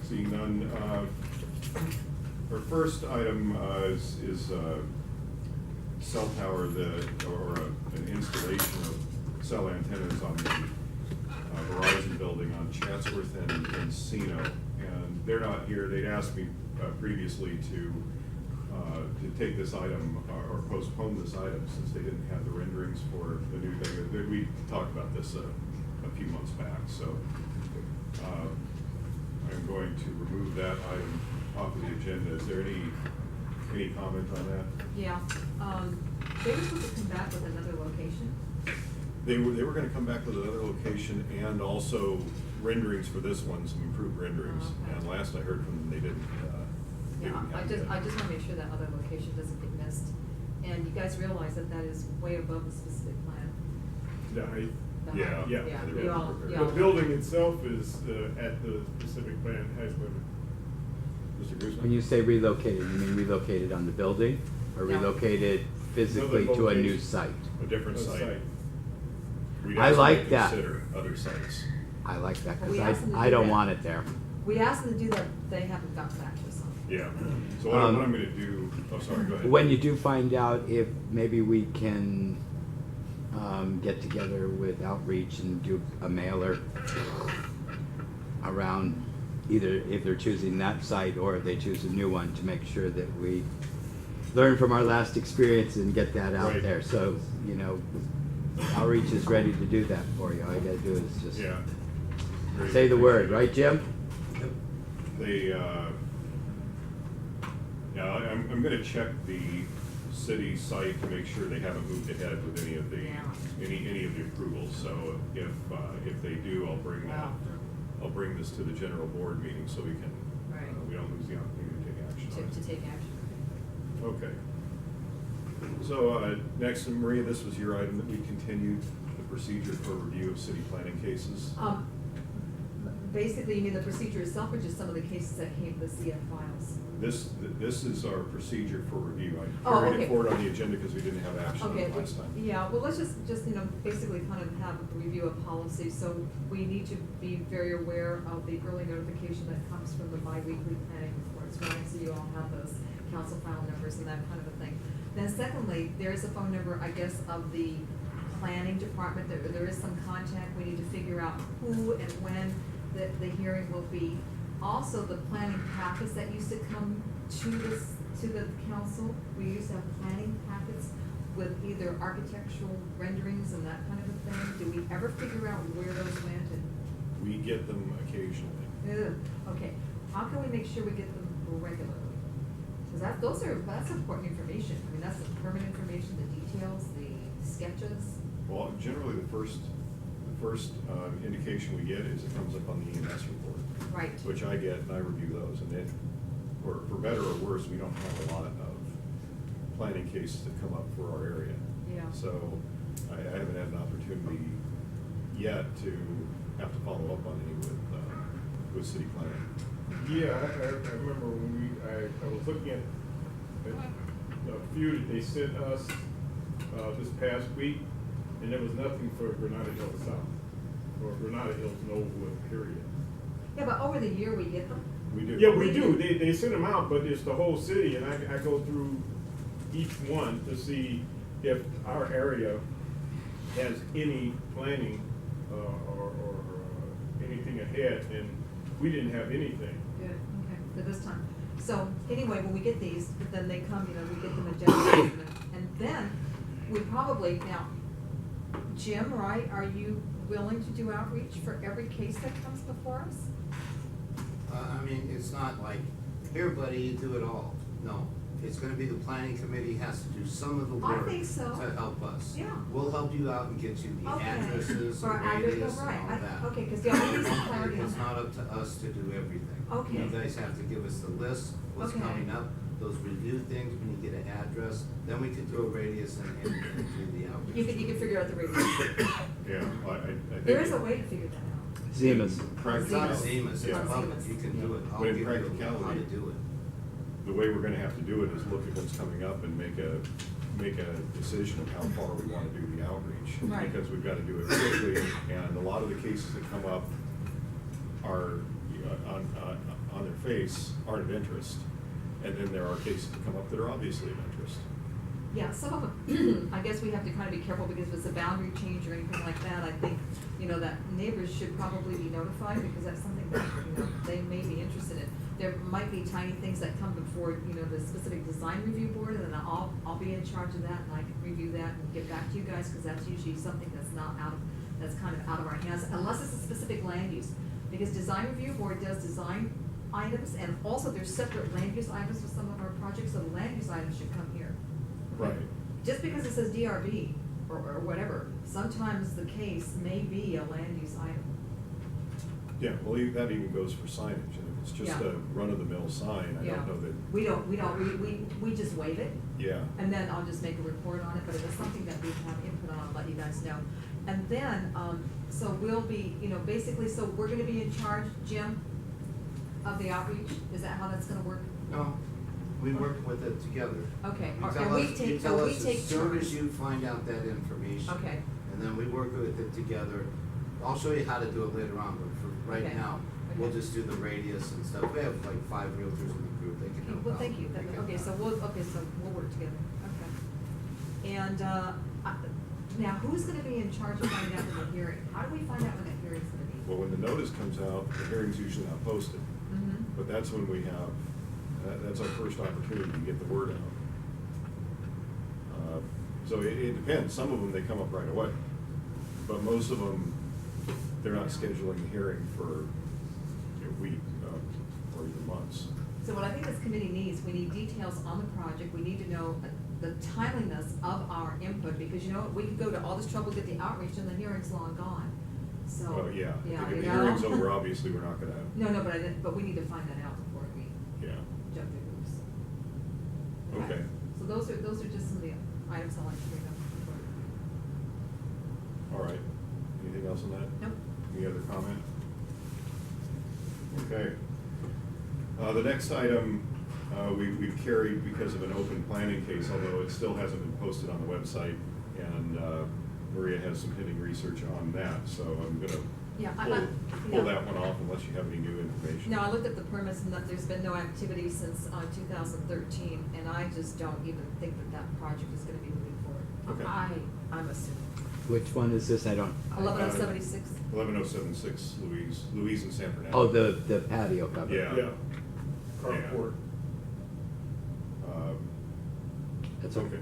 Seeing none, our first item is cell tower, an installation of cell antennas on the Verizon building on Chatsworth and Encino. And they're not here. They'd asked me previously to take this item or postpone this item since they didn't have the renderings for the new thing. We talked about this a few months back. So I'm going to remove that item off of the agenda. Is there any comment on that? Yeah, they were supposed to come back with another location. They were going to come back with another location and also renderings for this one, some improved renderings. Oh, okay. And last I heard from them, they didn't. Yeah, I just want to make sure that other location doesn't get missed. And you guys realize that that is way above the specific plan. The height. The Yeah, height. yeah. Yeah, They you were all, prepared. you The all. building itself is at the specific plan height limit. Mr. Guzman? When you say relocated, you mean relocated on the building or No. relocated physically to a new location. site? A different A site. We'd I ask them to like that. Consider other sites. I like that Well, we because asked them to I do don't that. want it there. We asked them to do that, they haven't gotten back to us on it. Yeah. So what I'm going to do, oh, sorry, go ahead. When you do find out if maybe we can get together with outreach and do a mailer around either if they're choosing that site or if they choose a new one to make sure that we learn from our last experience and get that out Right. there. So, you know, outreach is ready to do that for you. All you gotta do is just Yeah. Very say the word, appreciated. right, Jim? They, yeah, I'm going to check the city site to make sure they haven't moved ahead with any of the Yeah. any of the approvals. So if they do, Wow. I'll bring this to the general board meeting so we can Right. we don't lose the opportunity to take action on it. To take action. Okay. So next, Maria, this was your item that we continued the procedure for review of city planning cases. Basically, you mean the procedure itself or just some of the cases that came to the CF files? This is our procedure for review. I Oh, carried okay. it forward on the agenda because we didn't have action on Okay, it last time. yeah, well, let's just, basically kind of have a review of policy. So we need to be very aware of the early notification that comes from the bi-weekly planning reports, right? So you all have those council file numbers and that kind of a thing. Then secondly, there is a phone number, I guess, of the planning department. There is some contact. We need to figure out who and when the hearing will be. Also, the planning packets that used to come to the council, we used to have planning packets with either architectural renderings and that kind of a thing. Did we ever figure out where those went and? We get them occasionally. Ugh, okay, how can we make sure we get them regularly? Cause that's important information. I mean, that's the permit information, the details, the sketches. Well, generally, the first indication we get is it comes up on the EMS report. Right. Which I get and I review those, and then, for better or worse, we don't have a lot of planning cases that come up for our area. Yeah. So I haven't had an opportunity yet to have to follow up on any with city planning. Yeah, I remember when I was looking at a few that they sent us this past week, and there was nothing for Granada Hills South, or Granada Hills Nobleswood, period. Yeah, but over the year we get them? We do. Yeah, we do. They send them out, but it's the whole city, and I go through each one to see if our area has any planning or anything ahead, and we didn't have anything. Good, okay, for this time. So, anyway, when we get these, then they come, we get them adjusted, and then we probably, now, Jim, right, are you willing to do outreach for every case that comes before us? I mean, it's not like, here buddy, you do it all. No, it's gonna be the planning committee has to do some of the I work think so. to help us. Yeah. We'll help you out and get you the Okay. addresses For and address- radius and right. all that. Okay, 'cause yeah, we need some clarity on It's not that. up to us to do everything. Okay. You guys have to give us the list, what's Okay. coming up, those review things, when you get an address, then we can do a radius and do the outreach. You can figure out the radius. Yeah, I think. There is a way to figure that out. Zemas. It's not Zemas, it's Yeah. public, Zemas. you can do it, I'll But in give you how practicality, to do it. The way we're gonna have to do it is look at what's coming up and make a decision of how far we wanna do the outreach. Right. Because we've gotta do it quickly, and a lot of the cases that come up are on on their face aren't of interest. And then there are cases that come up that are obviously of interest. Yeah, some of them, I guess we have to kind of be careful, because if it's a boundary change or anything like that, I think, that neighbors should probably be notified, because that's something that, they may be interested in. There might be tiny things that come before, the specific design review board, and then I'll be in charge of that, and I can review that and get back to you guys, because that's usually something that's that's kind of out of our hands, unless it's a specific land use. Because design review board does design items, and also there's separate land use items for some of our projects, so the land use items should come here. Right. Just because it says DRB or whatever, sometimes the case may be a land use item. Yeah, well, that even goes for signage, and if it's just Yeah. a run-of-the-mill sign, I Yeah. don't know that. We just waive it, Yeah. and then I'll just make a report on it, but if it's something that we have input on, I'll let you guys know. And then, so we'll be, basically, so we're gonna be in charge, Jim, of the outreach? Is that how that's gonna work? No, we work with it together. Okay, You and tell we us, take- you tell and we us take as soon turns. as you find out that information. Okay. And then we work with it together. I'll show you how to do it later on, but for right Okay. now, we'll Okay. just do the radius and stuff. We have like 5 realtors in the group, they can help out. Well, thank you. They can Okay, so help. we'll work together, okay. And, now, who's gonna be in charge of finding out when the hearing? How do we find out when the hearing's gonna be? Well, when the notice comes out, the hearing's usually not posted, Mhm. but that's when we have, that's our first opportunity to get the word out. So it depends, some of them, they come up right away, but most of them, they're not scheduling a hearing for a week, or even months. So what I think this committee needs, we need details on the project, we need to know the timeliness of our input, because we could go to all this trouble to get the outreach and the hearing's long gone, so. Well, yeah, Yeah, if you the know? hearing's over, obviously, we're not gonna, No, but we need to find that out before we yeah, jump through hoops. okay. So those are just some of the items I like to bring up. All right, anything else on that? Nope. Any other comment? Okay. The next item, we've carried because of an open planning case, although it still hasn't been posted on the website, and Maria has some pending research on that, so I'm gonna Yeah, pull that one off unless you have any new information. No, I looked at the permits, and there's been no activity since 2013, and I just don't even think that project is gonna be moving forward. Okay. I'm assuming. Which one is this? I don't. 11076. 11076 Louise and San Fernando. Oh, the patio cover. Yeah. Yeah. Carport. That's Okay.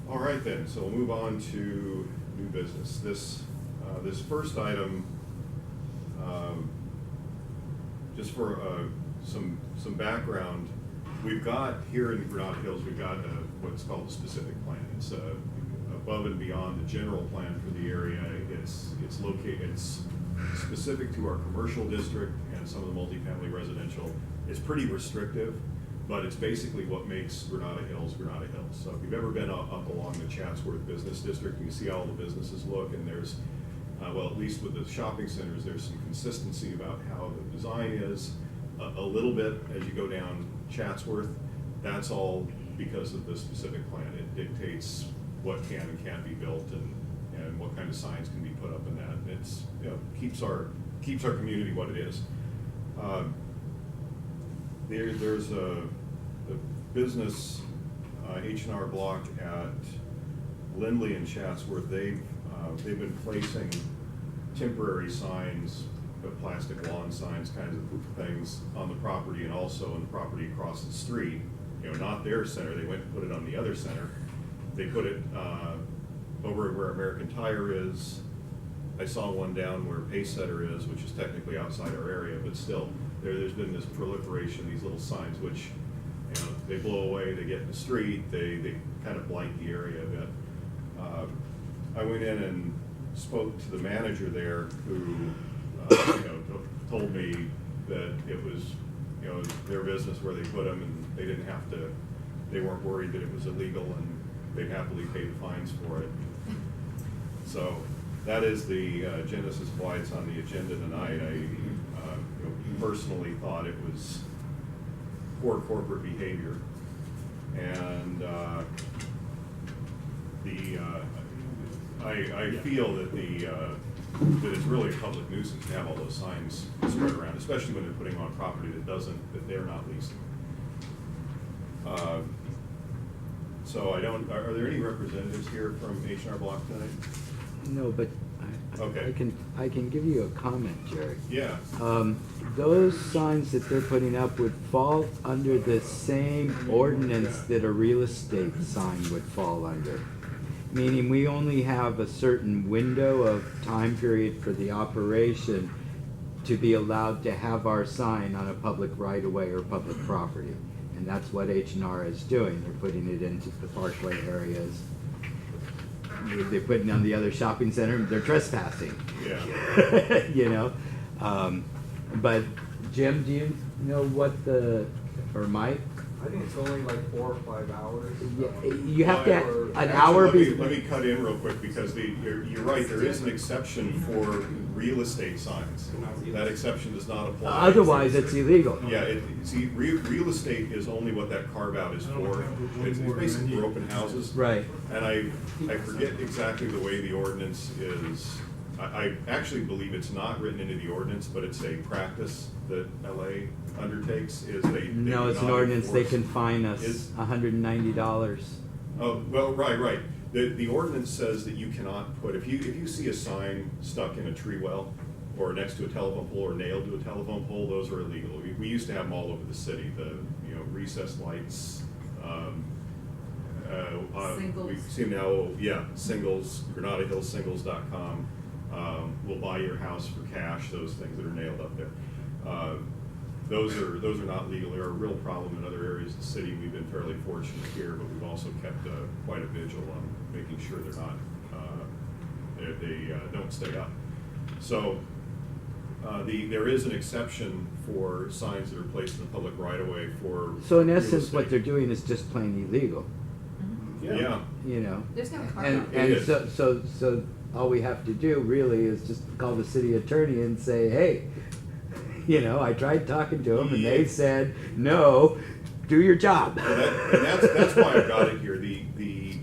All right then, so we'll move on to new business. This first item, just for some background, we've got here in Granada Hills, we've got what's called a specific plan. It's above and beyond the general plan for the area. It's specific to our commercial district and some of the multifamily residential. It's pretty restrictive, but it's basically what makes Granada Hills Granada Hills. So if you've ever been up along the Chatsworth Business District, you can see how all the businesses look, and there's, well, at least with the shopping centers, there's some consistency about how the design is. A little bit as you go down Chatsworth, that's all because of the specific plan. It dictates what can and can't be built and what kind of signs can be put up in that. And it's, keeps our community what it is. There's a business, H&R Block at Lindley and Chatsworth. They've been placing temporary signs, plastic lawn signs, kinds of things on the property, and also on the property across the street. Not their center. They went and put it on the other center. They put it over where American Tire is. I saw one down where Pacesetter is, which is technically outside our area, but still, there's been this proliferation, these little signs, which, they blow away, they get in the street, they kind of blight the area a bit. I went in and spoke to the manager there who, told me that it was, their business where they put them, and they didn't have to, they weren't worried that it was illegal, and they'd happily pay the fines for it. So that is the genesis of why it's on the agenda tonight. I personally thought it was poor corporate behavior, and I feel that that it's really a public nuisance to have all those signs spread around, especially when they're putting on property that they're not leasing. So are there any representatives here from H&R Block tonight? No, but Okay. I can give you a comment, Jerry. Yeah. Those signs that they're putting up would fall under the same ordinance that a real estate sign would fall under. Meaning we only have a certain window of time period for the operation to be allowed to have our sign on a public right-of-way or public property. And that's what H&R is doing. They're putting it into the parkway areas. They're putting on the other shopping center, they're trespassing. Yeah. You know? But Jim, do you know what or Mike? I think it's only like 4 or 5 hours. You have to, an Actually, hour let me cut in real quick, because you're right, there is an exception for real estate signs. That exception does not apply. Otherwise, it's illegal. Yeah, see, real estate is only what that carve-out is for. It's basically for open houses. Right. And I forget exactly the way the ordinance is. I actually believe it's not written into the ordinance, but it's a practice that LA undertakes, is they No, do it's an not ordinance, they enforce- can fine us Is- $190. Oh, well, right. The ordinance says that you cannot put, if you see a sign stuck in a tree well, or next to a telephone pole, or nailed to a telephone pole, those are illegal. We used to have them all over the city, recessed lights, Singles. we see now, singles, GranadaHillSingles.com, will buy your house for cash, those things that are nailed up there. Those are not legal. They're a real problem in other areas of the city. We've been fairly fortunate here, but we've also kept quite a vigil on making sure they're not, they don't stay up. So there is an exception for signs that are placed in the public right of way for. So in real essence, what estate. they're doing is just plain illegal, Yeah. you know? There's no carve And, out. It and is. so all we have to do really is just call the city attorney and say, hey, I tried talking to them and they said, no, do your job. And that's why I've got it here. The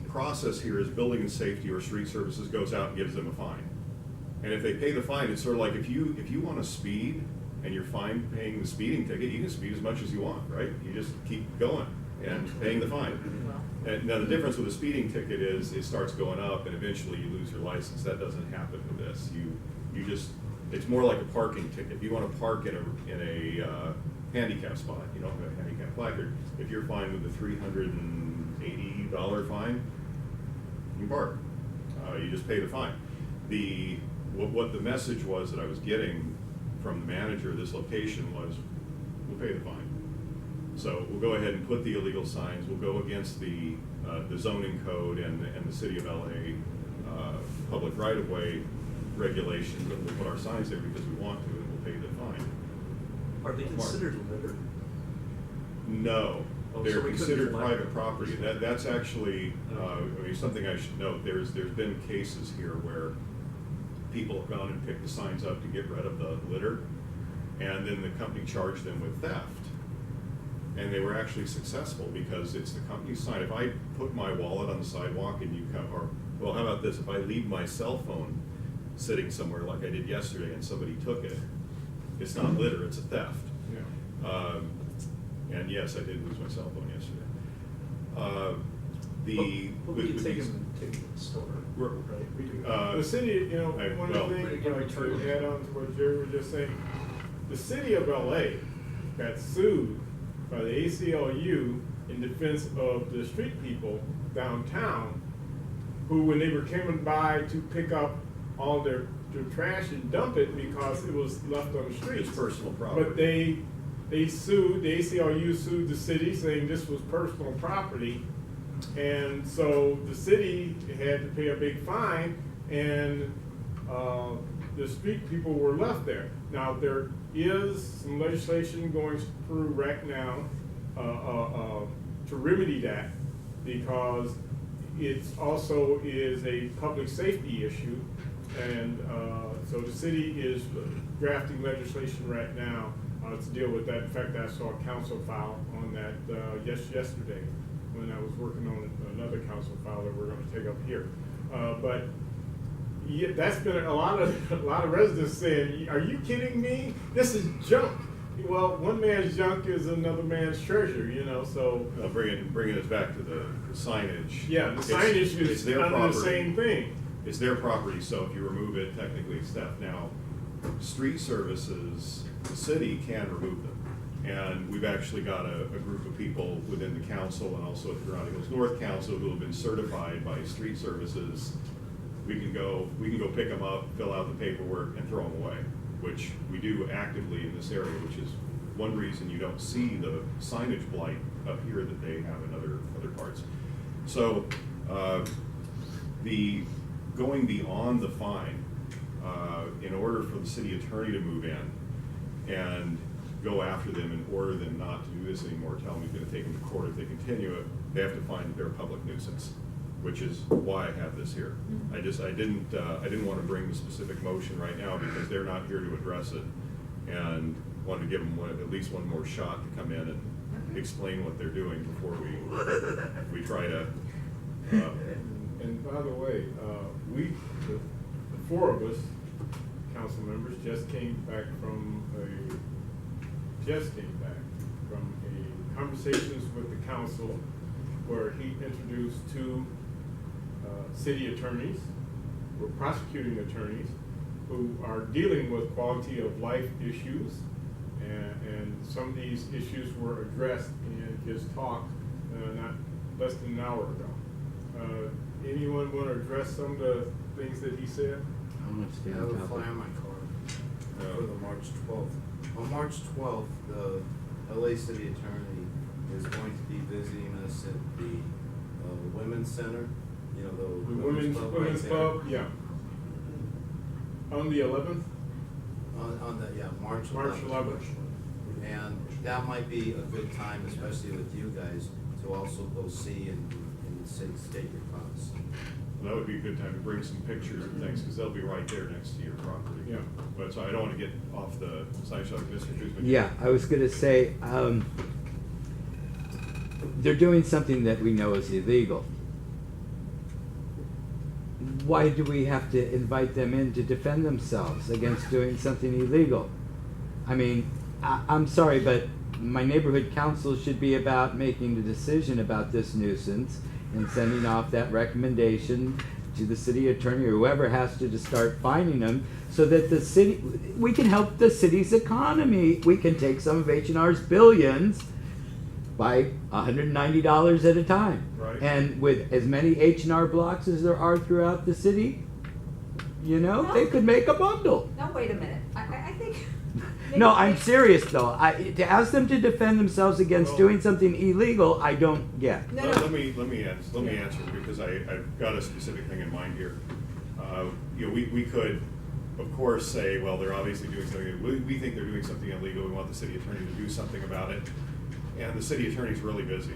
process here is building and safety or street services goes out and gives them a fine. And if they pay the fine, it's sort of like if you want to speed and you're fine paying the speeding ticket, you can speed as much as you want, right? You just keep going and paying the fine. And now the difference with a speeding ticket is it starts going up and eventually you lose your license. That doesn't happen with this. You just, it's more like a parking ticket. If you want to park in a handicap spot, you don't have a handicap placard. If you're fine with the $380 fine, you park. You just pay the fine. What the message was that I was getting from the manager of this location was, we'll pay the fine. So we'll go ahead and put the illegal signs. We'll go against the zoning code and the city of LA public right-of-way regulations, and we'll put our signs there because we want to, and we'll pay the fine. Are they considered litter? No, Oh, they're so we couldn't considered flag private it. property. That's actually, something I should note. There's been cases here where people have gone and picked the signs up to get rid of the litter, and then the company charged them with theft. And they were actually successful because it's the company's sign. If I put my wallet on the sidewalk and you come, well, how about this? If I leave my cell phone sitting somewhere like I did yesterday and somebody took it, it's not litter, it's a theft. Yeah. And yes, I did lose my cell phone yesterday. But we can take them to the store, We're- right? We do. The city, one well- of the things, like to add on to what Jerry was just saying, the city of LA got sued by the ACLU in defense of the street people downtown, who, when they were coming by to pick up all their trash and dump it because it was left on the streets. It's personal property. But they sued, the ACLU sued the city saying this was personal property. And so the city had to pay a big fine, and the street people were left there. Now, there is some legislation going through right now to remedy that, because it also is a public safety issue. And so the city is drafting legislation right now to deal with that. In fact, I saw a council file on that yesterday when I was working on another council file that we're going to take up here. But Yeah, that's been a lot of residents saying, "Are you kidding me? This is junk." Well, one man's junk is another man's treasure, you know. So Bringing us back to the signage. yeah, the It's- signage it's is their under the property. same thing. It's their property, so if you remove it, technically it's theft. Now, street services, the city can remove them. And we've actually got a group of people within the council and also at the Granada Hills North Council who have been certified by street services. We can go pick them up, fill out the paperwork, and throw them away, which we do actively in this area, which is one reason you don't see the signage blight up here that they have in other parts. So, the going beyond the fine, in order for the city attorney to move in and go after them and order them not to do this anymore, tell them he's gonna take them to court if they continue it, they have to find that they're a public nuisance, which is why I have this here. I didn't wanna bring the specific motion right now because they're not here to address it, and wanted to give them at least one more shot to come in and explain what they're doing before we try to, And by the way, the four of us, council members, just came back from conversations with the council where he introduced two city attorneys, or prosecuting attorneys, who are dealing with quality of life issues. And some of these issues were addressed in his talk not less than an hour ago. Anyone want to address some of the things that he said? How much do I you have a have? flyer on my car for the March 12th. On March 12th, the LA City Attorney is going to be visiting us at the Women's Center, you know, the Women's right there. Club, yeah. On the 11th? March 11th. March 11th. And that might be a good time, especially with you guys, to also go see and state your thoughts. that would be a good time to bring some pictures and things, because they'll be right there next to your property. Yeah. But so I don't want to get off the side shot, Mr. Cruzman. Yeah, I was gonna say, they're doing something that we know is illegal. Why do we have to invite them in to defend themselves against doing something illegal? I mean, I'm sorry, but my neighborhood council should be about making the decision about this nuisance and sending off that recommendation to the city attorney or whoever has to start finding them, so that the city, we can help the city's economy. We can take some of H&R's billions by $190 at a time. Right. And with as many H&R blocks as there are throughout the city, you know, they could make a bundle. No, wait a minute, I think. No, I'm serious though. To ask them to defend themselves against doing something illegal, I don't get. No, Let me answer, because I've got a specific thing in mind here. You know, we could, of course, say, well, they're obviously doing something, we think they're doing something illegal, we want the city attorney to do something about it. And the city attorney's really busy.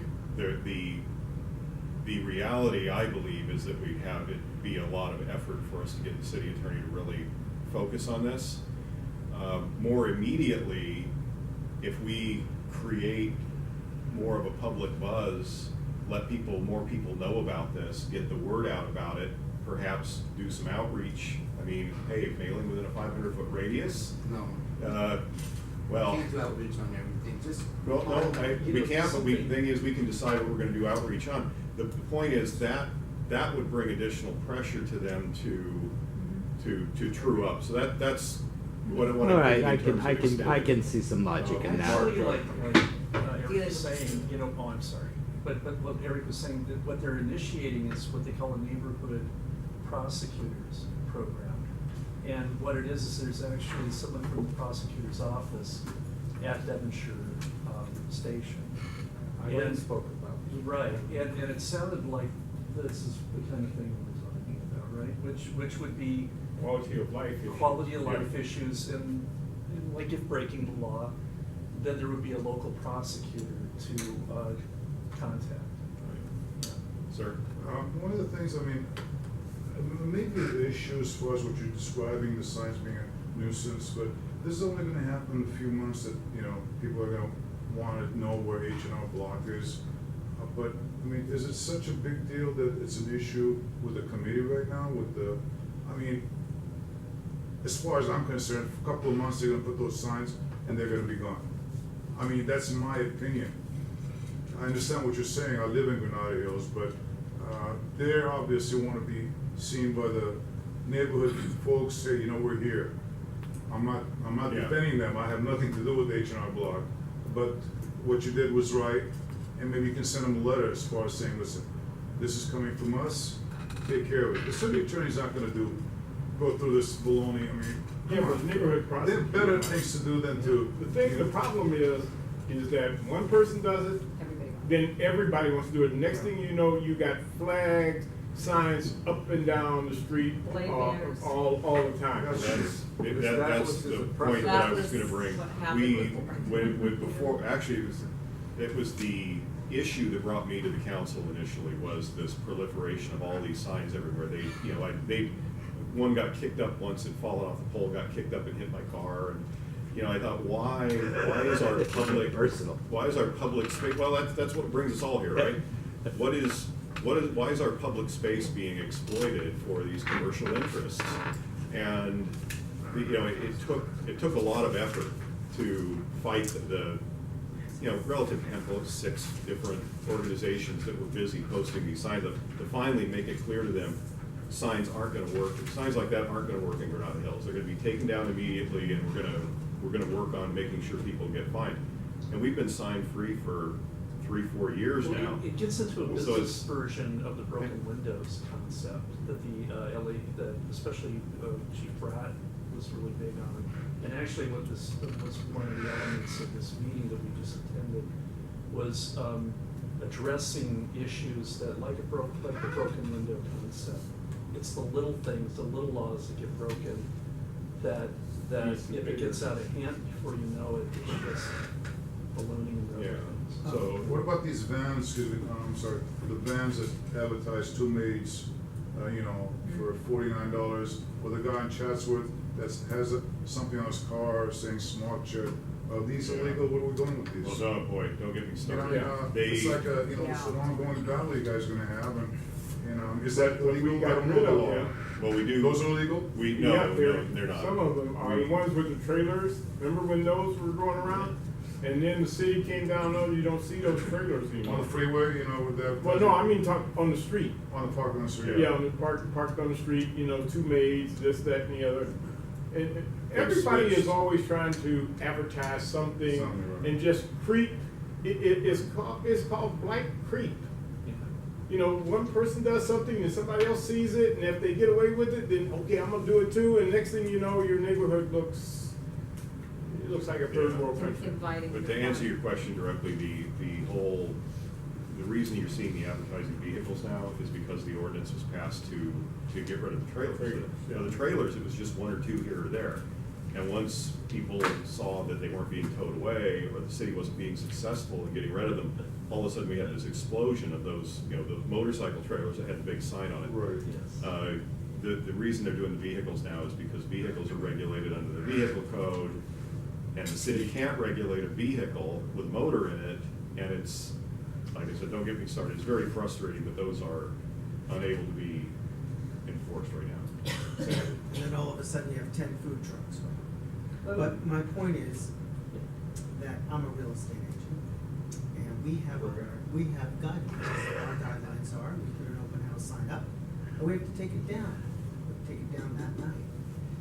The reality, I believe, is that we have it be a lot of effort for us to get the city attorney to really focus on this. More immediately, if we create more of a public buzz, let more people know about this, get the word out about it, perhaps do some outreach. I mean, hey, mailing within a 500-foot radius? No. Well, We can't do outreach on everything, just. well, no, we can't, but the thing is, we can decide what we're gonna do outreach on. The point is that would bring additional pressure to them to true up. So that's what All I'm right, thinking in terms of I can extending. see some logic in that. Actually, like Eric was saying, you know, oh, I'm sorry, but what Eric was saying, that what they're initiating is what they call a neighborhood prosecutors program. And what it is there's actually someone from the prosecutor's office at Devonshire Station. I went and spoke about it. Right, and it sounded like this is the kind of thing we're talking about, right? Which would be Quality of life issues. quality of life Yeah. issues, and like if breaking the law, then there would be a local prosecutor to contact. Sir? One of the things, I mean, maybe the issue as far as what you're describing, the signs being a nuisance, but this is only gonna happen in a few months that, you know, people are gonna wanna know where H&R Block is. But, I mean, is it such a big deal that it's an issue with the committee right now, with the, I I mean, as far as I'm concerned, for a couple of months, they're gonna put those signs and they're gonna be gone. I mean, that's my opinion. I understand what you're saying, I live in Granada Hills, but, they obviously wanna be seen by the neighborhood folks, say, you know, we're here. I'm not Yeah. defending them, I have nothing to do with H&R Block, but what you did was right, and maybe you can send them a letter as far as saying, listen, this is coming from us, take care of it. The city attorney's not gonna go through this baloney, I mean. Yeah, come but on. neighborhood They have prosecutor. better things to do than to. The problem is that one person does it, Everybody got it. then everybody wants to do it. The next thing you know, you got flags, signs up and down the street Blade all banners. the time. That's Because that- that that's was the the point that I That was gonna was bring. what happened We, before. before, actually, it was the issue that brought me to the council initially was this proliferation of all these signs everywhere. They, you know, one got kicked up once and fallen off the pole, got kicked up and hit my car, and, you know, I thought, why is our public, Personal. why is our public space, well, that's what brings us all here, right? Why is our public space being exploited for these commercial interests? And, you know, it took a lot of effort to fight the, you know, relative handful of 6 different organizations that were busy posting these signs to finally make it clear to them, signs aren't gonna work, signs like that aren't gonna work in Granada Hills. They're gonna be taken down immediately, and we're gonna work on making sure people get fined. And we've been sign free for 3-4 years Well, now. It gets into a So business it's- version of the broken windows concept that that especially Chief Bratt was really big on. And actually what this was one of the elements of this meeting that we just attended was addressing issues that like the broken window concept. It's the little things, the little laws that get broken that Needs to be if it gets bigger. out of hand before you know it, it's just ballooning and Yeah, things. so. What about these vans, excuse me, I'm sorry, the vans that advertise 2 maids, you know, for $49, or the guy in Chatsworth that has something on his car saying smart chip, are these Yeah. illegal, what are we doing with Well, these? no, boy, don't get me You know, started. it's like a, you know, it's an Yeah. ongoing battle you guys are gonna have, and, is But that we illegal? got I don't rid know the of law. them. Well, we do. Those are illegal? Yeah, They're not. Some of them are, the ones with the trailers, remember when those were going around? And then the city came down, no, you don't see those trailers On anymore. the freeway, you know, with that. Well, no, I mean, talk on the street. On the park on the street. Yeah, on the parked on the street, you know, 2 maids, this, that, and the other. And everybody switch. is always trying to advertise something Something, right. and just creep. It's called black creep. Yeah. You know, one person does something and somebody else sees it, and if they get away with it, then, okay, I'm gonna do it too, and next thing you know, your neighborhood looks like a third Yeah. world country. Inviting. But to answer your question directly, the reason you're seeing the advertising vehicles now is because the ordinance was passed to get rid of the trailers. Trailers, You know, the trailers, it was just 1 or 2 here or there. And once people saw that they weren't being towed away, or the city wasn't being successful in getting rid of them, all of a sudden we had this explosion of those, you know, the motorcycle trailers that had the big sign on it. Right. Yes. The reason they're doing the vehicles now is because vehicles are regulated under the vehicle code, and the city can't regulate a vehicle with motor in it, and it's, like I said, don't get me started, it's very frustrating that those are unable to be enforced right now. And then all of a sudden you have 10 food trucks, right? But my point is that I'm a real estate agent, and we have guidelines. Our guidelines are, we put an open house sign up, and we have to take it down. We have to take it down that night.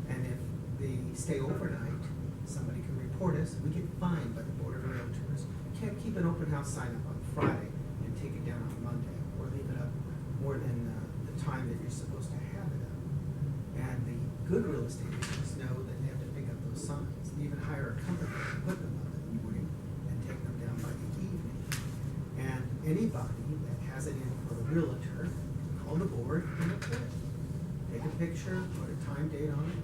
And if they stay overnight, somebody can report us, we get fined by the Board of Realtors. You can't keep an open house sign up on Friday and take it down on Monday, or leave it up more than the time that you're supposed to have it up. And the good real estate agents know that they have to pick up those signs, and even hire a company to put them up in the morning and take them down by the evening. And anybody that has it in for a realtor, call the board and report it. Take a picture, put a time date on it.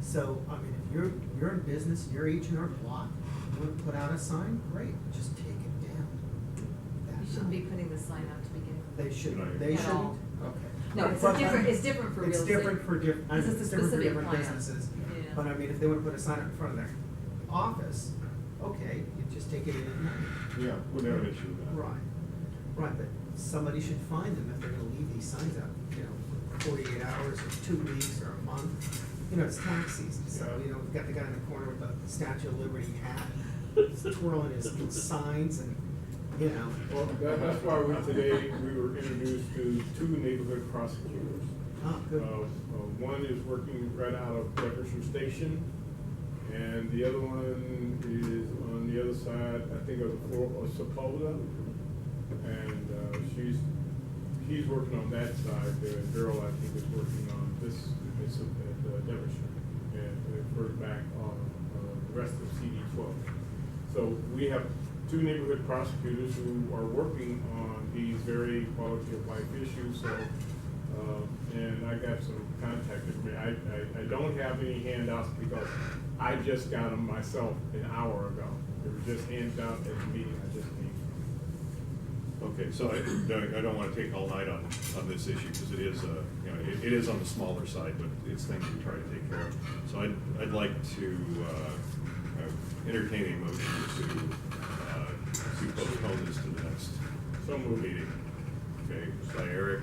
So, I mean, if you're in business, you're H&R Block, you want to put out a sign, great, just take it down. that You shouldn't be night. putting the sign out to begin with. They shouldn't, Right. they At shouldn't? all. Okay. No, it's But- different, it's different for real estate. It's different for different, This is the it's different for specific different plan. businesses. Yeah. But I mean, if they wanna put a sign up in front of their office, okay, you just take it in at night. Yeah, we never have an issue with that. Right, but somebody should find them if they're gonna leave these signs out, you know, for 48 hours or 2 weeks or a month. You know, it's tax season, so, Yeah. you know, we've got the guy in the corner with the Statue of Liberty hat, twirling his signs and, you know. Well, that's why today we were introduced to 2 neighborhood prosecutors. Oh, good. One is working right out of Jefferson Station, and the other one is on the other side, I think of the floor of Sepulveda. And he's working on that side there, and Daryl, I think, is working on this at Devonshire, and further back on the rest of CD 12. So we have 2 neighborhood prosecutors who are working on these very quality of life issues, so, and I got some contact information. I don't have any handouts because I just got them myself an hour ago. They were just handed out at the meeting I just came from. Okay, so I don't wanna take all night on this issue, because it is, you know, it is on the smaller side, but it's things we try to take care of. So I'd like to, entertain a motion to postpone this to the next So moved. meeting. Okay, by Eric,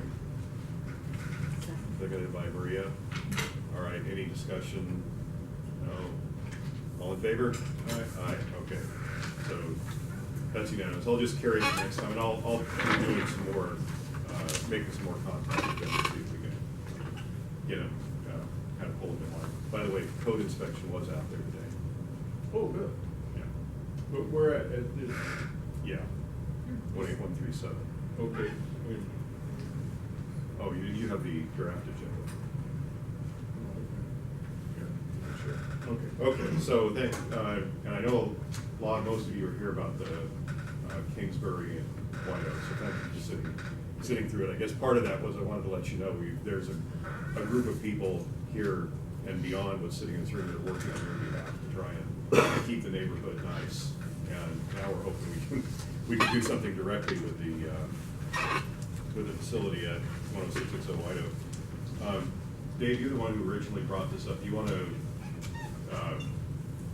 seconded by Maria. All right, any discussion? No? All in favor? Aye, okay. So that's unanimous. I'll just carry it next time, and I'll be doing some more, making some more contact with them to see if we can get them, kind of pull them in line. By the way, code inspection was out there today. Oh, good. Yeah. But we're at this, Yeah. 18137. okay. Oh, you have the draft agenda. Yeah, sure. Okay. Okay, so then, and I know most of you are here about the Kingsbury and White Oak, so thank you for sitting through it. I guess part of that was I wanted to let you know, there's a group of people here and beyond what's sitting in this room that are working on your behalf to try and keep the neighborhood nice. And now we're hoping we can do something directly with the facility at 10660 White Oak. Dave, you're the one who originally brought this up. Do you want to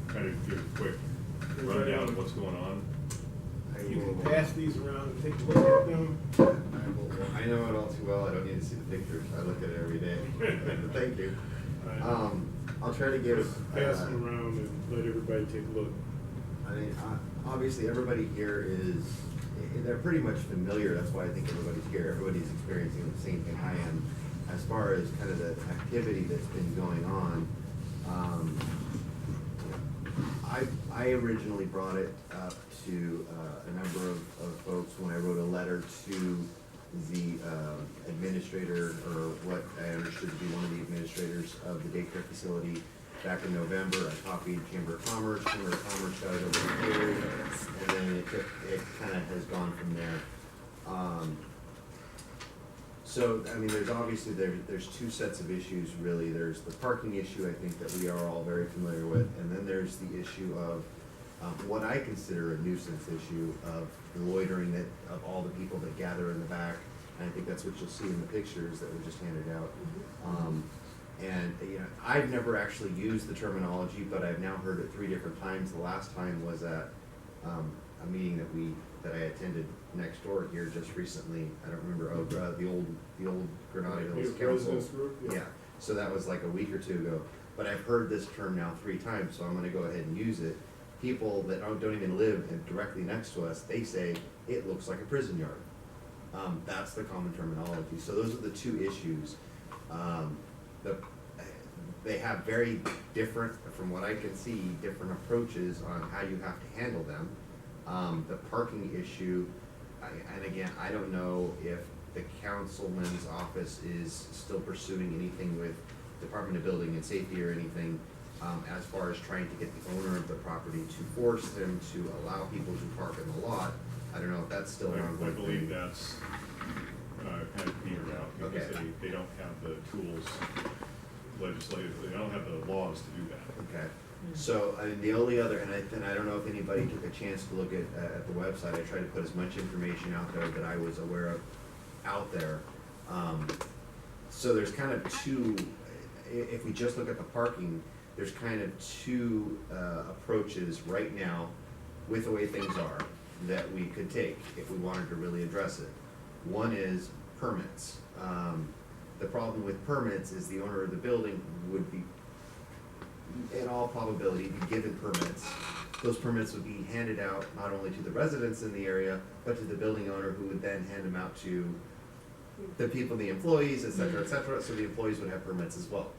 kind of give a quick rundown of what's going on? You can pass these around and take a look at them. I know it all too well. I don't need to see the pictures. I look at it every day. Thank you. I'll try to give. Pass them around and let everybody take a look. I mean, obviously, everybody here they're pretty much familiar. That's why I think everybody's here. Everybody's experiencing the same thing I am. As far as kind of the activity that's been going on, I originally brought it up to a number of folks when I wrote a letter to the administrator, or what I understood to be one of the administrators of the daycare facility back in November. I copied Chamber of Commerce. Chamber of Commerce got it over here, and then it kind of has gone from there. So, I mean, there's obviously, there's 2 sets of issues, really. There's the parking issue, I think, that we are all very familiar with, and then there's the issue of what I consider a nuisance issue of the loitering of all the people that gather in the back. And I think that's what you'll see in the pictures that were just handed out. And, you know, I've never actually used the terminology, but I've now heard it 3 different times. The last time was at a meeting that I attended next door here just recently. I don't remember, the old Granada Hills Council. Residents group, yeah. Yeah, so that was like a week or 2 ago. But I've heard this term now 3 times, so I'm gonna go ahead and use it. People that don't even live directly next to us, they say, it looks like a prison yard. That's the common terminology. So those are the 2 issues. They have very different, from what I can see, different approaches on how you have to handle them. The parking issue, and again, I don't know if the councilman's office is still pursuing anything with Department of Building and Safety or anything, as far as trying to get the owner of the property to force them to allow people to park in the lot. I don't know if that's still an I ongoing believe thing. that's kind of petered out, because Okay. they don't have the tools legislatively, they don't have the laws to do that. Okay, so, I mean, the only other, and I don't know if anybody took a chance to look at the website. I tried to put as much information out there that I was aware of out there. So there's kind of 2, if we just look at the parking, there's kind of 2 approaches right now with the way things are that we could take if we wanted to really address it. One is permits. The problem with permits is the owner of the building would be, in all probability, be given permits. Those permits would be handed out not only to the residents in the area, but to the building owner, who would then hand them out to the people, the employees, et cetera, so the employees would have permits as well.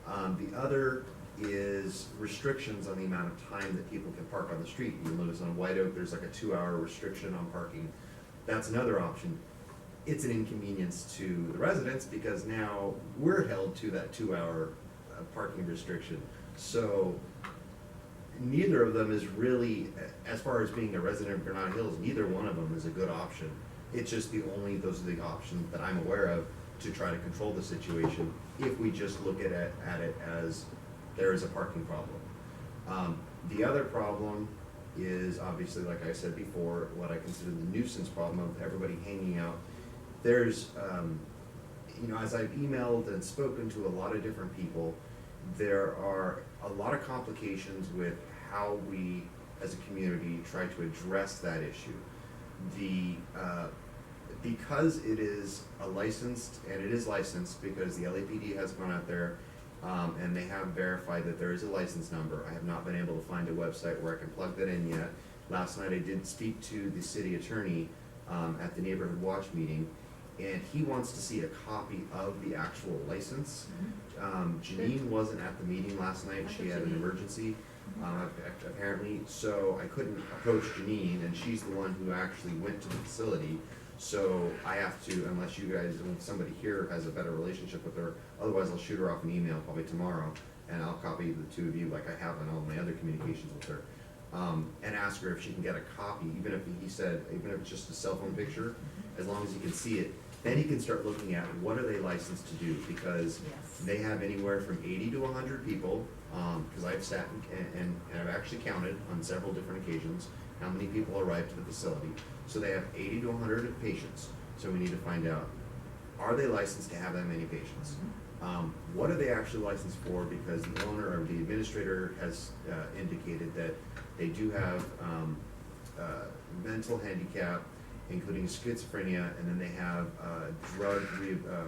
The other is restrictions on the amount of time that people can park on the street. You'll notice on White Oak, there's like a 2-hour restriction on parking. That's another option. It's an inconvenience to the residents because now we're held to that 2-hour parking restriction. So neither of them is really, as far as being a resident of Granada Hills, neither one of them is a good option. It's just those are the options that I'm aware of to try to control the situation if we just look at it as there is a parking problem. The other problem is obviously, like I said before, what I consider the nuisance problem of everybody hanging out. There's, as I've emailed and spoken to a lot of different people, there are a lot of complications with how we as a community try to address that issue. Because it is licensed because the LAPD has gone out there and they have verified that there is a license number. I have not been able to find a website where I can plug that in yet. Last night I did speak to the city attorney at the neighborhood watch meeting, and he wants to see a copy of the actual license. Janine wasn't at the meeting last night. She had an emergency, apparently, so I couldn't approach Janine, and she's the one who actually went to the facility. So I have to, unless you guys, somebody here has a better relationship with her, otherwise I'll shoot her off an email probably tomorrow, and I'll copy the two of you like I have in all my other communications with her, and ask her if she can get a copy, even if it's just a cell phone picture, as long as you can see it. Then you can start looking at what are they licensed to do, because they have anywhere from 80 to 100 people, because I've sat and I've actually counted on several different occasions how many people arrive to the facility. So they have 80 to 100 patients. So we need to find out, are they licensed to have that many patients? What are they actually licensed for? Because the owner or the administrator has indicated that they do have mental handicap, including schizophrenia, and then they have drug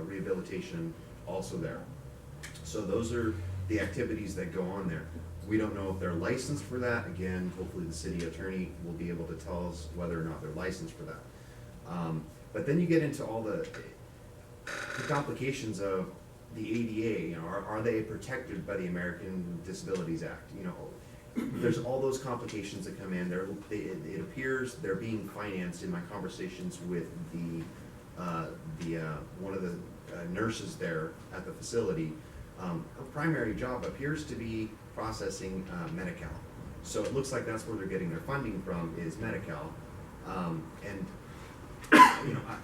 rehabilitation also there. So those are the activities that go on there. We don't know if they're licensed for that. Again, hopefully the city attorney will be able to tell us whether or not they're licensed for that. But then you get into all the complications of the ADA. Are they protected by the American Disabilities Act? There's all those complications that come in. It appears they're being financed. In my conversations with one of the nurses there at the facility, her primary job appears to be processing Medi-Cal. So it looks like that's where they're getting their funding from, is Medi-Cal. And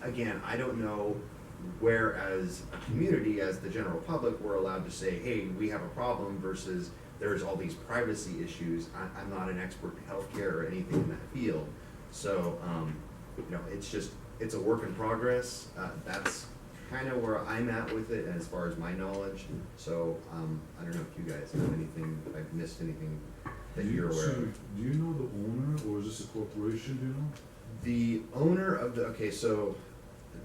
again, I don't know where, as a community, as the general public, we're allowed to say, hey, we have a problem, versus there's all these privacy issues. I'm not an expert in healthcare or anything in that field. So, it's a work in progress. That's kind of where I'm at with it as far as my knowledge. So, I don't know if you guys have anything, if I've missed anything that you're aware of. Do you know the owner, or is this a corporation, do you know? The owner of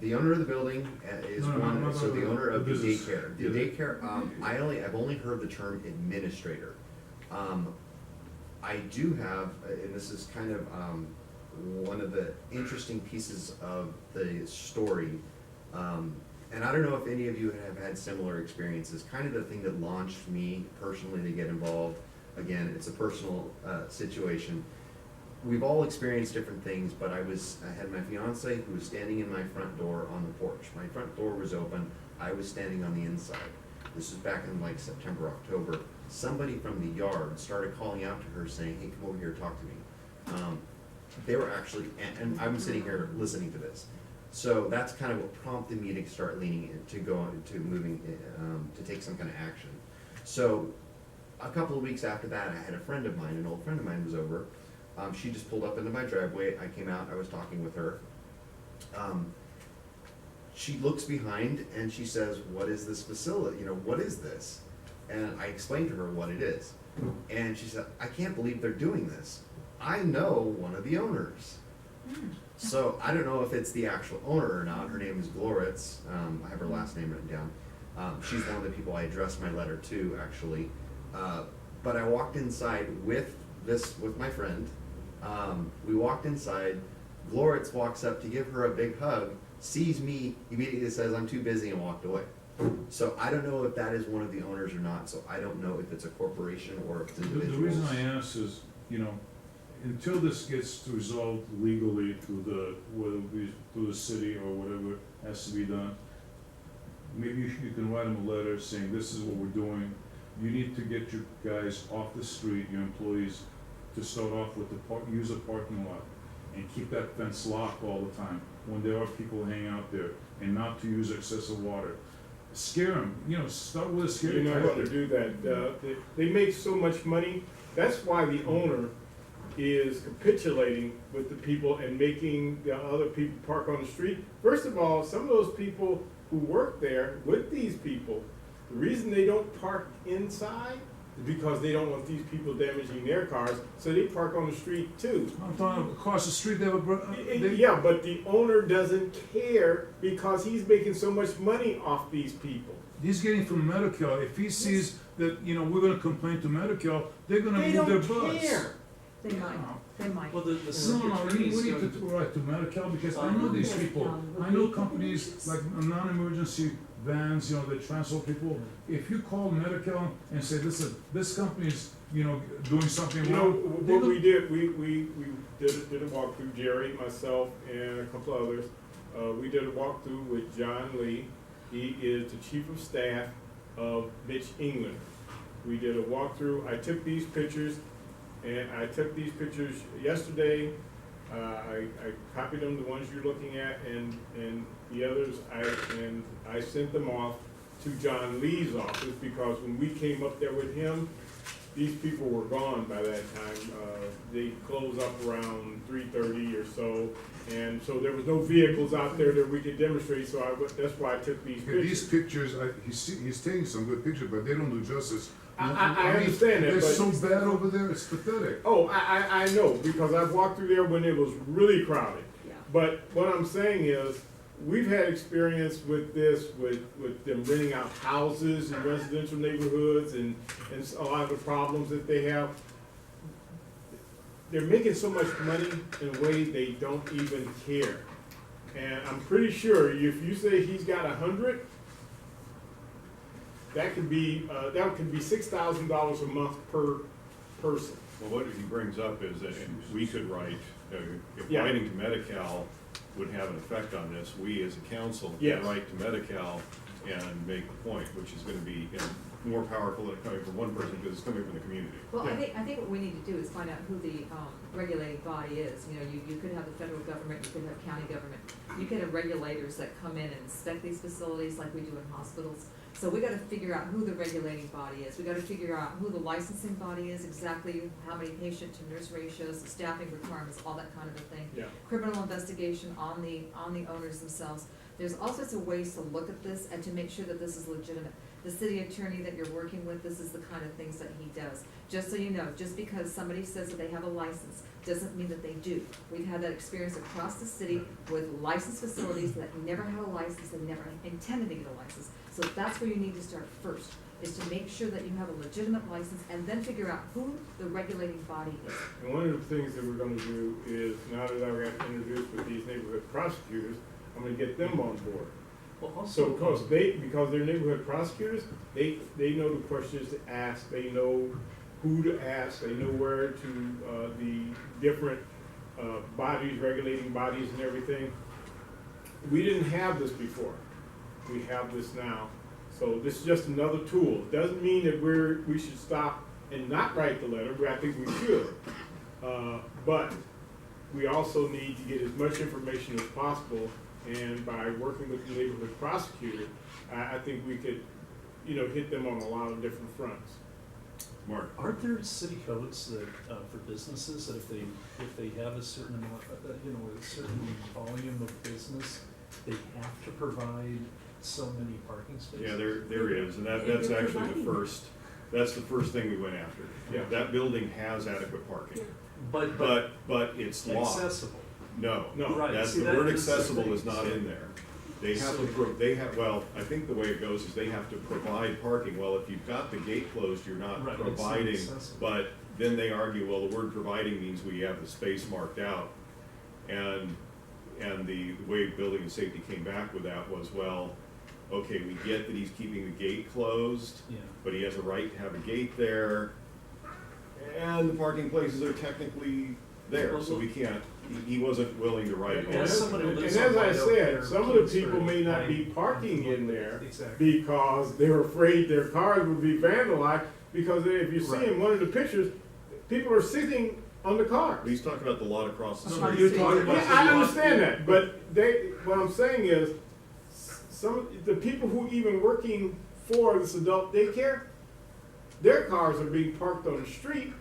the owner of the building is one, so the owner of the daycare. The daycare, I've only heard the term administrator. I do have, and this is kind of one of the interesting pieces of the story, and I don't know if any of you have had similar experiences. Kind of the thing that launched me personally to get involved. Again, it's a personal situation. We've all experienced different things, but I had my fiance who was standing in my front door on the porch. My front door was open. I was standing on the inside. This was back in like September, October. Somebody from the yard started calling out to her saying, hey, come over here, talk to me. They were actually, and I'm sitting here listening to this. So that's kind of what prompted me to start leaning in, to take some kind of action. So a couple of weeks after that, I had a friend of mine, an old friend of mine was over. She just pulled up into my driveway. I came out, I was talking with her. She looks behind and she says, what is this facility? What is this? And I explained to her what it is. And she said, I can't believe they're doing this. I know one of the owners. So I don't know if it's the actual owner or not. Her name is Gloritz. I have her last name written down. She's one of the people I addressed my letter to, actually. But I walked inside with my friend. We walked inside. Gloritz walks up to give her a big hug, sees me, immediately says, "I'm too busy," and walked away. So I don't know if that is one of the owners or not. So I don't know if it's a corporation or if it's The individuals. reason I ask is, until this gets resolved legally through through the city or whatever has to be done, maybe you can write them a letter saying, this is what we're doing. You need to get your guys off the street, your employees, to start off with use a parking lot and keep that fence locked all the time when there are people hanging out there, and not to use excessive water. Scare them, start with a scary You're not tactic. gonna do that. They make so much money. That's why the owner is capitulating with the people and making the other people park on the street. First of all, some of those people who work there with these people, the reason they don't park inside is because they don't want these people damaging their cars, so they park on the street too. I'm talking across the street, they have a, Yeah, but the owner doesn't care because he's making so much money off these people. he's getting from Medi-Cal. If he sees that, we're gonna complain to Medi-Cal, they're gonna They move their don't bus. care. They might, they might. Well, the No, city no, we attorney's need going to to. write to Medi-Cal, because I know these people. I know companies like non-emergency vans, that transport people. If you call Medi-Cal and say, listen, this company's, doing something wrong. What we did, we did a walkthrough, Jerry, myself, and a couple others. We did a walkthrough with John Lee. He is the chief of staff of Mitch England. We did a walkthrough. I took these pictures, and I took these pictures yesterday. I copied them, the ones you're looking at, and the others, I sent them off to John Lee's office, because when we came up there with him, these people were gone by that time. They closed up around 3:30 or so, and so there was no vehicles out there that we could demonstrate, so that's why I took these Okay, these pictures. pictures, he's taking some good pictures, but they don't do justice. I understand that, They're but- so bad over there, it's pathetic. Oh, I know, because I've walked through there when it was really crowded. Yeah. But what I'm saying is, we've had experience with this, with them renting out houses in residential neighborhoods and a lot of the problems that they have. They're making so much money in a way they don't even care. And I'm pretty sure if you say he's got 100, that could be $6,000 a month per person. Well, what he brings up is that we could write, if Yeah. writing to Medi-Cal would have an effect on this, we as a council Yes. can write to Medi-Cal and make the point, which is gonna be more powerful than coming from one person, because it's coming from the community. Well, Yeah. I think what we need to do is find out who the regulating body is. You could have the federal government, you could have county government. You could have regulators that come in and inspect these facilities like we do in hospitals. So we gotta figure out who the regulating body is. We gotta figure out who the licensing body is, exactly how many patient to nurse ratios, the staffing requirements, all that kind of a thing. Yeah. Criminal investigation on the owners themselves. There's all sorts of ways to look at this and to make sure that this is legitimate. The city attorney that you're working with, this is the kind of things that he does. Just so you know, just because somebody says that they have a license, doesn't mean that they do. We've had that experience across the city with licensed facilities that never had a license and never intended to get a license. So that's where you need to start first, is to make sure that you have a legitimate license and then figure out who the regulating body is. And one of the things that we're gonna do is, now that I've got introduced with these neighborhood prosecutors, I'm gonna get them on board. Well, So also, because they're neighborhood prosecutors, they know the questions to ask, they know who to ask, they know where to, the different, bodies, regulating bodies and everything. We didn't have this before, we have this now. So this is just another tool. Doesn't mean that we should stop and not write the letter, I think we should. But we also need to get as much information as possible, and by working with the neighborhood prosecutor, I think we could, hit them on a lot of different fronts. Mark? aren't there city codes that, for businesses, that if they have a certain amount, a certain volume of business, they have to provide so many parking spaces? Yeah, there is, and that's actually that's the first thing we went after. Yeah. That building has adequate parking, But but it's locked. accessible. No, No. Right, that's, see, the that word is the accessible thing. is not in there. They have to, So- they have, well, I think the way it goes is they have to provide parking. Well, if you've got the gate closed, you're not Right, it's not providing, accessible. but then they argue, well, the word providing means we have the space marked out. And the way building and safety came back with that was, well, okay, we get that he's keeping the gate closed, Yeah. but he has a right to have a gate there. And the parking places are technically there, so we can't, he wasn't willing to write it. And As as someone who and lives as on I White Oak said, there, some of the Kingsbury, people may not be I- parking in there Exactly. because they're afraid their cars would be vandalized, because if you see Right. in one of the pictures, people are sitting on the cars. He's talking about the lot across the No, street. you're talking Yeah, I understand that, but what I'm saying is, the people who even working for this adult daycare, their cars are being parked on the street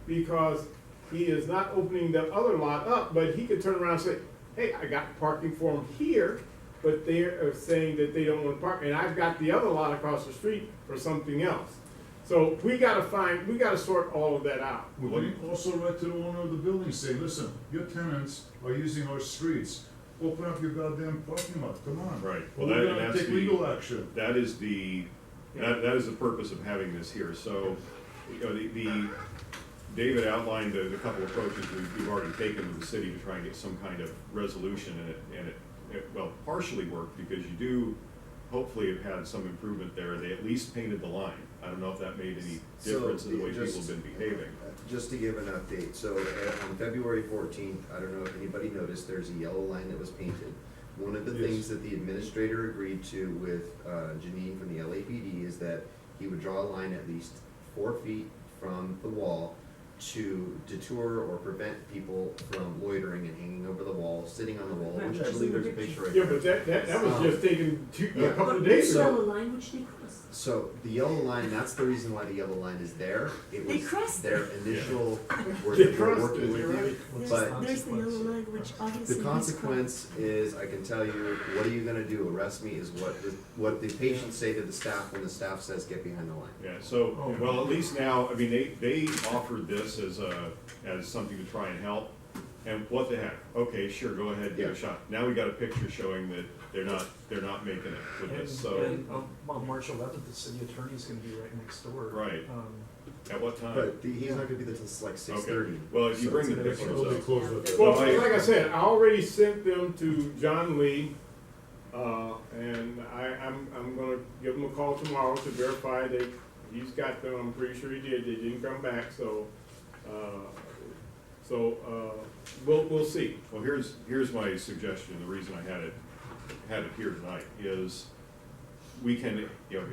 because he is not opening the other lot up, but he could turn around and say, hey, I got parking for them here, but they are saying that they don't want to park, and I've got the other lot across the street for something else. So we gotta sort all of that out. We can also write to the owner of the building saying, listen, your tenants are using our streets, open up your goddamn parking lot, come on. Right. Or Well, we're that- gonna that's take the- legal action. That is that is the purpose of having this here. So, you know, David outlined the couple approaches we've already taken with the city to try and get some kind of resolution, and it well, partially worked because you do hopefully have had some improvement there. They at least painted the line. I don't know if that made any difference in the way people have been behaving. Just to give an update, so on February 14th, I don't know if anybody noticed, there's a yellow line that was painted. One of the Yes. things that the administrator agreed to with Janine from the LAPD is that he would draw a line at least 4 feet from the wall to deter or prevent people from loitering and hanging over the wall, sitting on the wall, which I believe there's a picture right Yeah, there. but that was just taken a Yeah. couple of days But ago. yellow line, which they crossed. So the yellow line, that's the reason why the yellow line is there. It They was crossed their initial, where They they were crossed working it, with you're you. right. What's But the There's the yellow consequence? line, which obviously. the he's consequence is, I can tell you, what are you gonna do? Arrest me is what the patients say to the staff when the staff says, get behind the line. Yeah, so, Oh. well, at least now, I mean, they offered this as something to try and help. And what the heck? Okay, sure, go ahead, give it a Yeah. shot. Now we got a picture showing that they're not making it with this, so. And on March 11th, the city attorney's gonna be right next door. Right. At what time? But he's not gonna be there till like 6:30. Okay. Well, if you bring the it's- pictures It'll be up. closed at that. Well, Well, like I said, I already sent them to John Lee, and I'm gonna give him a call tomorrow to verify that he's got them. I'm pretty sure he did. They didn't come back, so we'll see. Well, here's my suggestion, the reason I had it here tonight is we can, you know,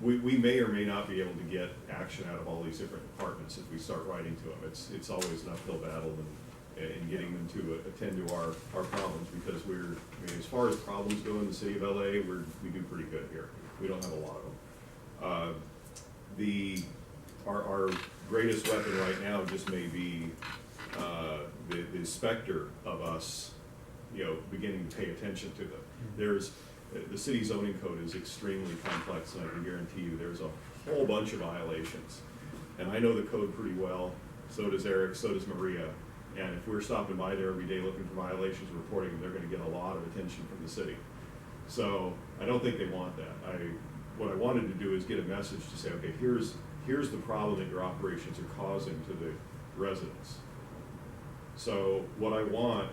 we may or may not be able to get action out of all these different departments if we start writing to them. It's always an uphill battle in getting them to attend to our problems, because I mean, as far as problems go in the city of LA, we do pretty good here. We don't have a lot of them. Our greatest weapon right now just may be the specter of us, you know, beginning to pay attention to them. The city zoning code is extremely complex, and I can guarantee you there's a whole bunch of violations. And I know the code pretty well, so does Eric, so does Maria. And if we're stopping by there every day looking for violations and reporting them, they're gonna get a lot of attention from the city. So I don't think they want that. What I wanted to do is get a message to say, okay, here's the problem that your operations are causing to the residents. So what I want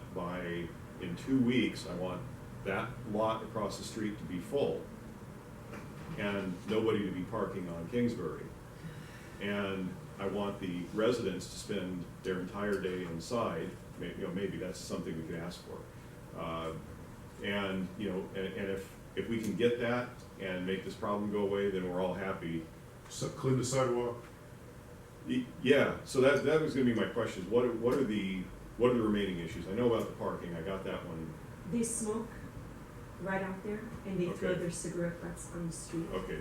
in 2 weeks, I want that lot across the street to be full and nobody to be parking on Kingsbury. And I want the residents to spend their entire day inside. Maybe that's something we could ask for. And if we can get that and make this problem go away, then we're all happy. So clean the sidewalk. Yeah, so that was gonna be my question. What are the remaining issues? I know about the parking, I got that one. They smoke right out there, and they throw Okay. their cigarette butts on the street. Okay,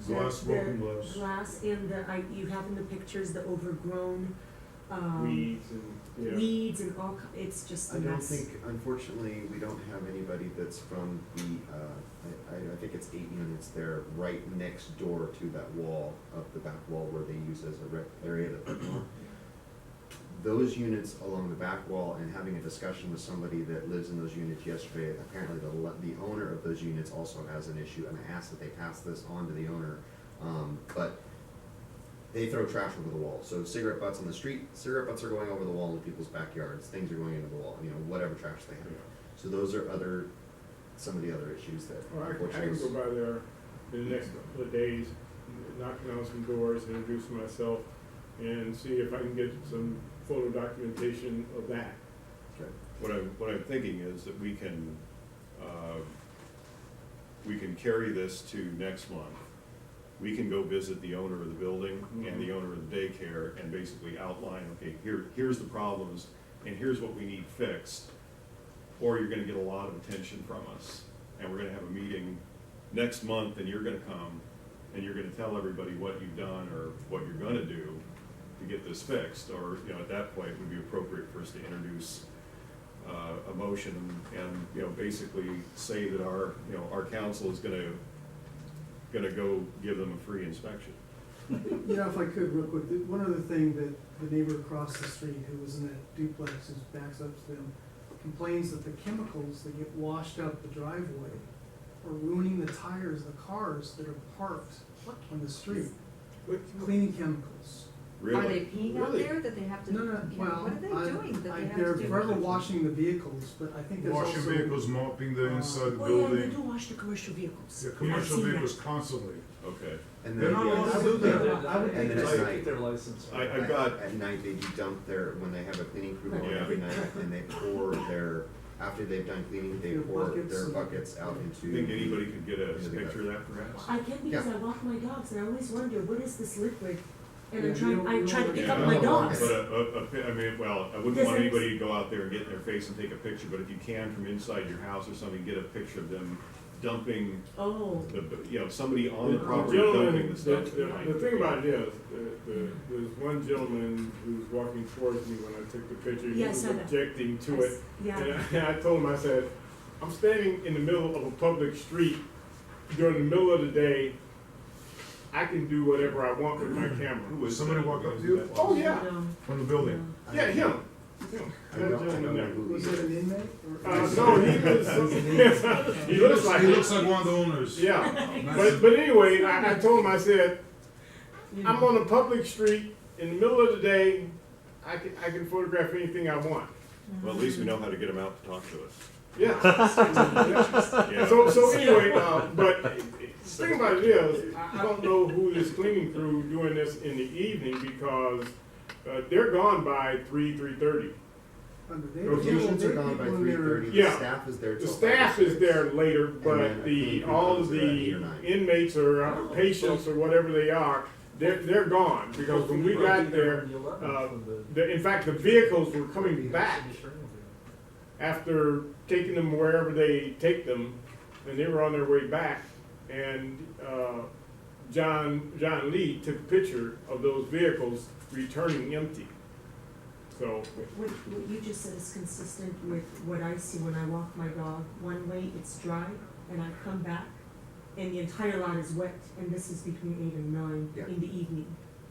Glass, The- broken glass. Glass and you have in the pictures the overgrown, Weeds and, yeah. weeds and it's just I a don't mess. think, unfortunately, we don't have anybody that's from the, I think it's 8 units there, right next door to that wall, of the back wall where they use as a rec area. those units along the back wall and having a discussion with somebody that lives in those units yesterday, apparently the owner of those units also has an issue, and I asked that they pass this on to the owner. But they throw trash over the wall, so cigarette butts on the street, cigarette butts are going over the wall into people's backyards, things are going into the wall, you know, whatever trash they have. So those are some of the other issues that Well, I unfortunately. can go by there in the next couple of days, knocking on some doors, introduce myself, and see if I can get some photo documentation of that. Okay. What I'm thinking is that we can carry this to next month. We can go visit the owner of the building and the owner of the daycare and basically outline, okay, here's the problems and here's what we need fixed. Or you're gonna get a lot of attention from us. And we're gonna have a meeting next month and you're gonna come and you're gonna tell everybody what you've done or what you're gonna do to get this fixed. Or, you know, at that point, it would be appropriate for us to introduce a motion and, you know, basically say that our council is gonna go give them a free inspection. You know, if I could, real quick, one other thing that the neighbor across the street who was in that duplex who backs up to them complains that the chemicals that get washed up the driveway are ruining the tires of the cars that are parked on the street. Cleaning chemicals. Really? Are they peeing out Really? there that they have to? No, no, well, What are they doing that they have to they're do? forever washing the vehicles, but I think there's also. Washing vehicles, mopping the inside the Oh, yeah, they building. do wash the commercial vehicles. Yeah, I've commercial seen that. vehicles constantly. Okay. And They're then, not yeah, allowed to do They're- that. they're- I would And then they at take night- their license. I've got. At night, they do dump when they have a cleaning crew going Yeah. every night, and they pour after they've done cleaning, they Their pour buckets their and- buckets out into. Think anybody could get a into the picture of gutter. that perhaps? I can because Yeah. I walk my dogs and I always wonder, what is this liquid? And Yeah, I'm trying, you don't- I you try to don't- pick Yeah, up my no, dogs. But I mean, well, I wouldn't Does want it- anybody to go out there and get in their face and take a picture, but if you can from inside your house or something, get a picture of them dumping Oh, somebody on the The property gentleman, dumping the stuff. the thing about it is, there's one gentleman who was walking towards me when I took the picture, he Yeah, I was saw that. objecting to it. yeah. And I told him, I said, I'm standing in the middle of a public street during the middle of the day. I can do whatever I want with my camera. Who was Somebody that? walk up to you? Oh, yeah, From the building. yeah, him. I That don't gentleman know there. who Was he it is. an inmate? or- No, he looks like. He looks like one of the owners. Yeah, Nice. but anyway, I told him, I said, I'm on a public street in the middle of the day. I can photograph anything I want. Well, at least we know how to get them out to talk to us. Yeah. Yeah. So anyway, but the thing about it is, I don't know who this cleaning crew doing this in the evening because they're gone by 3:30. They- Those they- Patients they- are gone by people in there- 3:30. The Yeah. staff is there The till staff 5 or is 6. there later, then but a cleaning crew all comes of at 8 the or 9. inmates or patients or whatever they are, they're gone because when we got there, in fact, the vehicles were coming back after taking them wherever they take them, and they were on their way back, and John Lee took a picture of those vehicles returning empty. So, What you just said is consistent with what I see when I walk my dog. One way it's dry and I come back and the entire lot is wet, and this is between 8 and 9 Yeah. in the evening.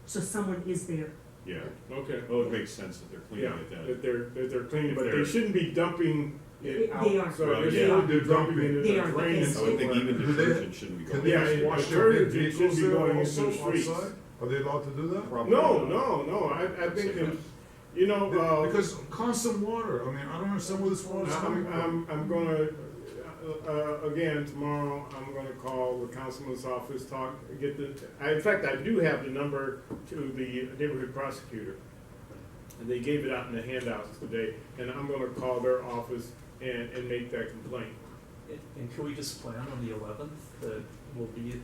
So someone is there. Yeah, okay, well, it makes sense that they're yeah, cleaning it then. that they're cleaning, but they They're- shouldn't be dumping it out. They are. So Well, they yeah. shouldn't be They're dumping dumping. it They in are, the drain. because- I would think even Do they- detergent shouldn't be Can going. they Yeah, just it- wash the their detergent vehicles shouldn't be there going also into the streets. outside? Are they allowed to do that? Probably No, not. I think that, you know, Because constant water, I mean, I don't understand where this water's coming from. I'm gonna, again, tomorrow, I'm gonna call the councilman's office, in fact, I do have the number to the neighborhood prosecutor. And they gave it out in the handouts today, and I'm gonna call their office and make that complaint. And can we just plan on the 11th that we'll be at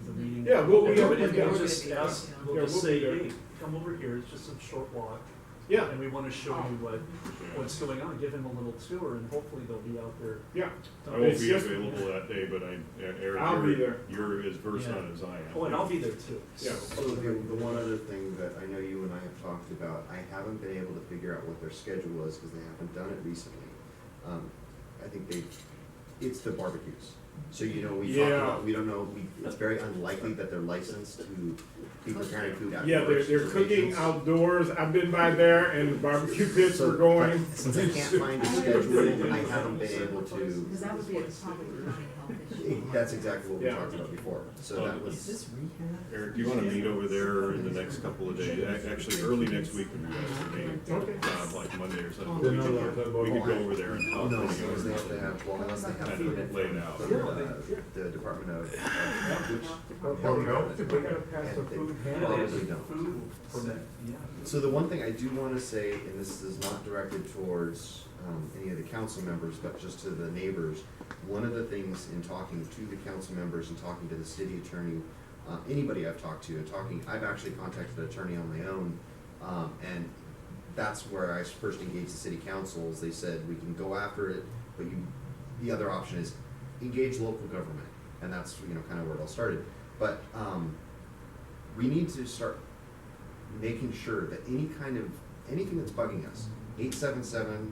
the meeting? Yeah, we'll be And there. we'll just Yeah. ask, Yeah, we'll just we'll say, be there. hey, come over here, it's just a short walk. Yeah, And we wanna show you what's going on, give him a little tour, and hopefully they'll be out there. yeah. I won't It's be just- available that day, but Eric, I'll be there. you're as versed Yeah. on it as I am. Oh, and I'll be there too. Yeah. So the one other thing that I know you and I have talked about, I haven't been able to figure out what their schedule is because they haven't done it recently. I think they've It's the barbecues. So, we talked Yeah. about, we don't know, it's very unlikely that they're licensed to be preparing food outdoors. Yeah, they're for cooking patients. outdoors. I've been by there and the barbecue pits So, were going. but Since I can't find a schedule, I haven't been able to, Because that would be a probably county health issue. that's exactly what we Yeah. talked about before. So that was, Eric, do you wanna meet over there in the next couple of days? Actually, early next week would be best for me. Okay. Like Monday or something. They're We not could- allowed to have We could go alcohol. over there and talk. no, to because they have to have, well, unless they have Kind food of lay it out. from the Department of, which. We gotta pass the And they food probably don't. Food permit, yeah. So the one thing I do wanna say, and this is not directed towards, any of the council members, but just to the neighbors, one of the things in talking to the council members and talking to the city attorney, anybody I've talked to, I've actually contacted an attorney on my own, and that's where I first engaged the city councils. They said, we can go after it, but the other option is engage local government, and that's, kind of where it all started. But, we need to start making sure that anything that's bugging us, 877,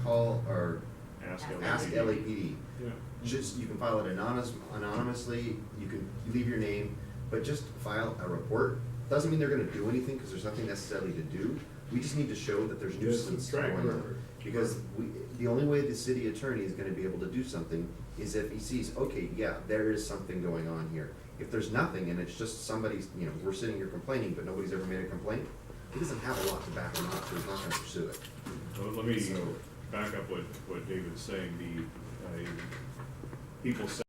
call or ask LAPD. Yeah. Just, you can file it anonymously, you can leave your name, but just file a report. Doesn't mean they're gonna do anything, because there's nothing necessarily to do. We just need to show that there's Just nuisance track going on. record. Because the only way the city attorney is gonna be able to do something is if he sees, okay, yeah, there is something going on here. If there's nothing and it's just somebody's, we're sitting here complaining, but nobody's ever made a complaint, he doesn't have a lot to back him up, so he's not gonna pursue it. Well, let me So- back up what David's saying. People say